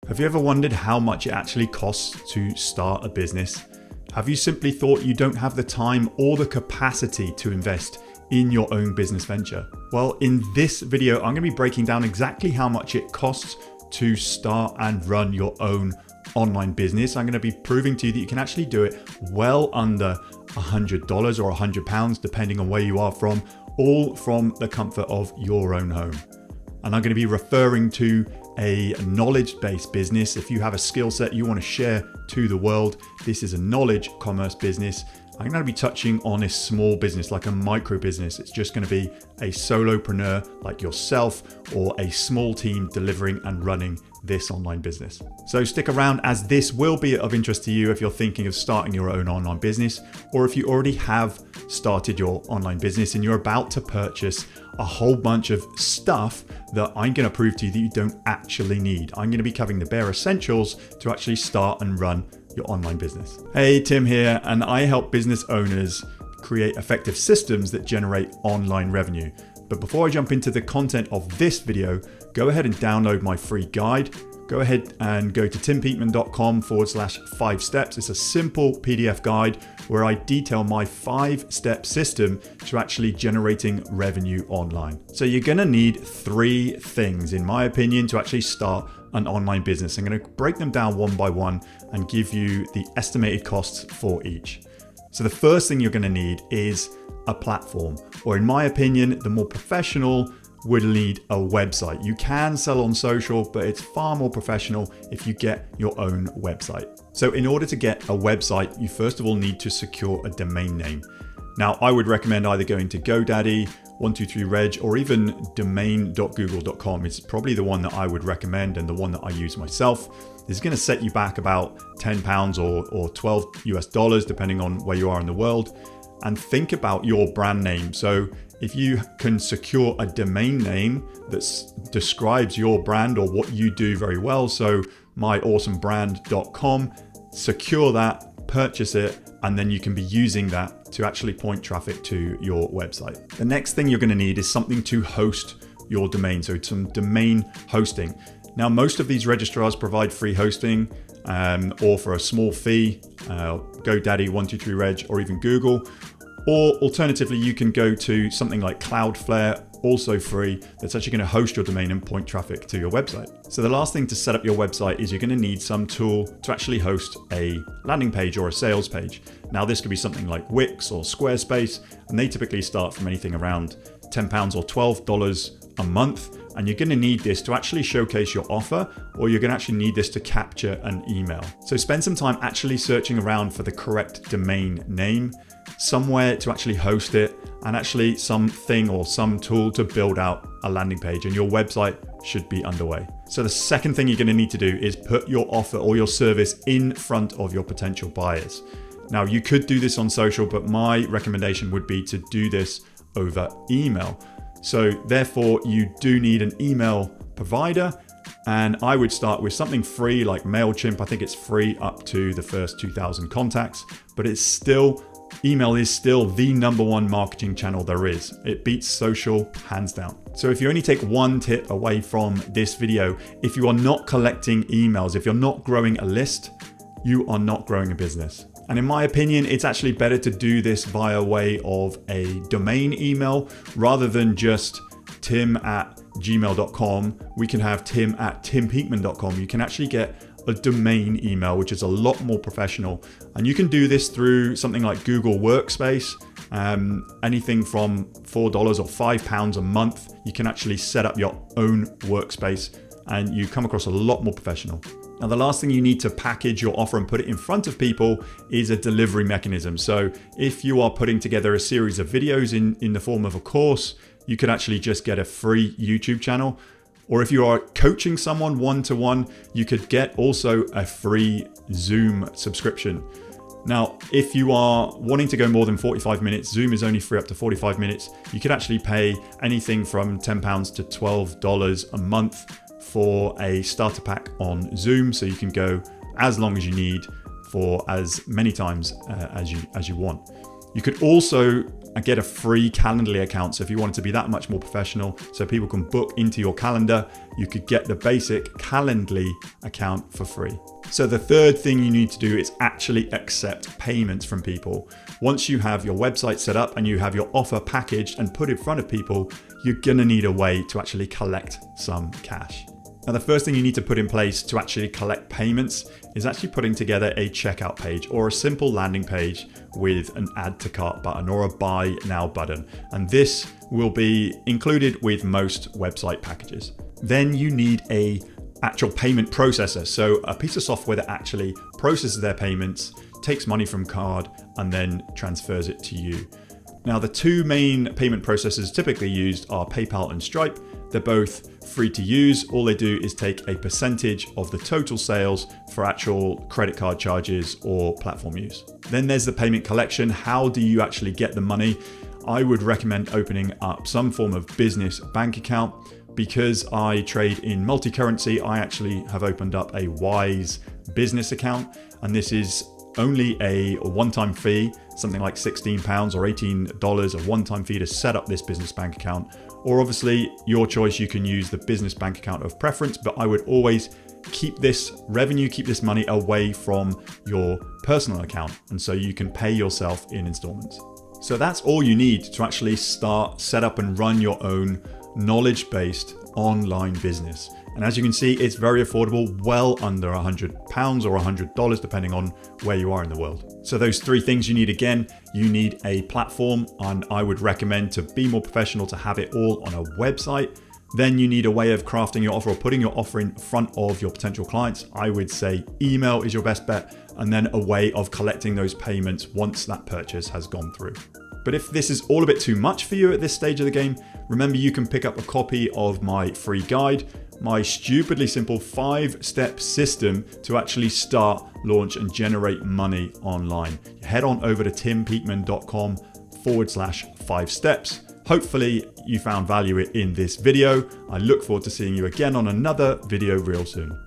Have you ever wondered how much it actually costs to start a business? Have you simply thought you don't have the time or the capacity to invest in your own business venture? Well, in this video, I'm going to be breaking down exactly how much it costs to start and run your own online business. I'm going to be proving to you that you can actually do it well under $100 or £100, depending on where you are from, all from the comfort of your own home. And I'm going to be referring to a knowledge-based business. If you have a skill set you want to share to the world, this is a knowledge commerce business. I'm going to be touching on a small business, like a micro business. It's just going to be a solopreneur like yourself or a small team delivering and running this online business. So stick around, as this will be of interest to you if you're thinking of starting your own online business, or if you already have started your online business and you're about to purchase a whole bunch of stuff that I'm going to prove to you that you don't actually need. I'm going to be covering the bare essentials to actually start and run your online business. Hey, Tim here, and I help business owners create effective systems that generate online revenue. But before I jump into the content of this video, go ahead and download my free guide. Go ahead and go to timpeakman.com/5 steps. It's a simple PDF guide where I detail my 5-step system to actually generating revenue online. So you're gonna need 3 things, in my opinion, to actually start an online business. I'm gonna break them down one by one and give you the estimated costs for each. So the first thing you're gonna need is a platform, or in my opinion, the more professional would need a website. You can sell on social, but it's far more professional if you get your own website. So in order to get a website, you first of all need to secure a domain name. Now, I would recommend either going to GoDaddy, 123reg, or even domain.google.com. It's probably the one that I would recommend and the one that I use myself. This is going to set you back about £10 or $12 depending on where you are in the world. And think about your brand name. So if you can secure a domain name that describes your brand or what you do very well, so myawesomebrand.com, secure that, purchase it, and then you can be using that to actually point traffic to your website. The next thing you're going to need is something to host your domain, so some domain hosting. Now, most of these registrars provide free hosting or for a small fee, GoDaddy, 123reg, or even Google. Or alternatively, you can go to something like Cloudflare, also free, that's actually going to host your domain and point traffic to your website. So the last thing to set up your website is you're going to need some tool to actually host a landing page or a sales page. Now, this could be something like Wix or Squarespace, and they typically start from anything around £10 or $12 a month. And you're going to need this to actually showcase your offer, or you're going to actually need this to capture an email. So spend some time actually searching around for the correct domain name, somewhere to actually host it, and actually something or some tool to build out a landing page, and your website should be underway. So the second thing you're going to need to do is put your offer or your service in front of your potential buyers. Now, you could do this on social, but my recommendation would be to do this over email. So therefore, you do need an email provider, and I would start with something free like MailChimp. I think it's free up to the first 2,000 contacts, but email is still the #1 marketing channel there is. It beats social hands down. So if you only take one tip away from this video, if you are not collecting emails, if you're not growing a list, you are not growing a business. And in my opinion, it's actually better to do this via way of a domain email rather than just tim@gmail.com. We can have tim@timpeakman.com. You can actually get a domain email, which is a lot more professional. And you can do this through something like Google Workspace, anything from $4 or £5 a month. You can actually set up your own workspace and you come across a lot more professional. Now, the last thing you need to package your offer and put it in front of people is a delivery mechanism. So if you are putting together a series of videos in the form of a course, you could actually just get a free YouTube channel. Or if you are coaching someone one-to-one, you could get also a free Zoom subscription. Now, if you are wanting to go more than 45 minutes, Zoom is only free up to 45 minutes. You could actually pay anything from £10 to $12 a month for a starter pack on Zoom, so you can go as long as you need for as many times as you want. You could also get a free Calendly account. So if you want it to be that much more professional, so people can book into your calendar, you could get the basic Calendly account for free. So the third thing you need to do is actually accept payments from people. Once you have your website set up and you have your offer packaged and put in front of people, you're gonna need a way to actually collect some cash. Now, the first thing you need to put in place to actually collect payments is actually putting together a checkout page or a simple landing page with an add to cart button or a buy now button. And this will be included with most website packages. Then you need a actual payment processor. So a piece of software that actually processes their payments, takes money from card, and then transfers it to you. Now, the two main payment processors typically used are PayPal and Stripe. They're both free to use. All they do is take a percentage of the total sales for actual credit card charges or platform use. Then there's the payment collection. How do you actually get the money? I would recommend opening up some form of business bank account. Because I trade in multi-currency, I actually have opened up a Wise business account, and this is only a one-time fee, something like £16 or $18, a one-time fee to set up this business bank account. Or obviously, your choice, you can use the business bank account of preference, but I would always keep this revenue, keep this money away from your personal account, and so you can pay yourself in installments. So that's all you need to actually start, set up and run your own knowledge-based online business. And as you can see, it's very affordable, well under £100 or $100, depending on where you are in the world. So those three things you need, again, you need a platform, and I would recommend, to be more professional, to have it all on a website. Then you need a way of crafting your offer or putting your offer in front of your potential clients. I would say email is your best bet, and then a way of collecting those payments once that purchase has gone through. But if this is all a bit too much for you at this stage of the game, remember you can pick up a copy of my free guide, my stupidly simple 5-step system to actually start, launch, and generate money online. Head on over to timpeakman.com/5 steps. Hopefully you found value in this video. I look forward to seeing you again on another video real soon.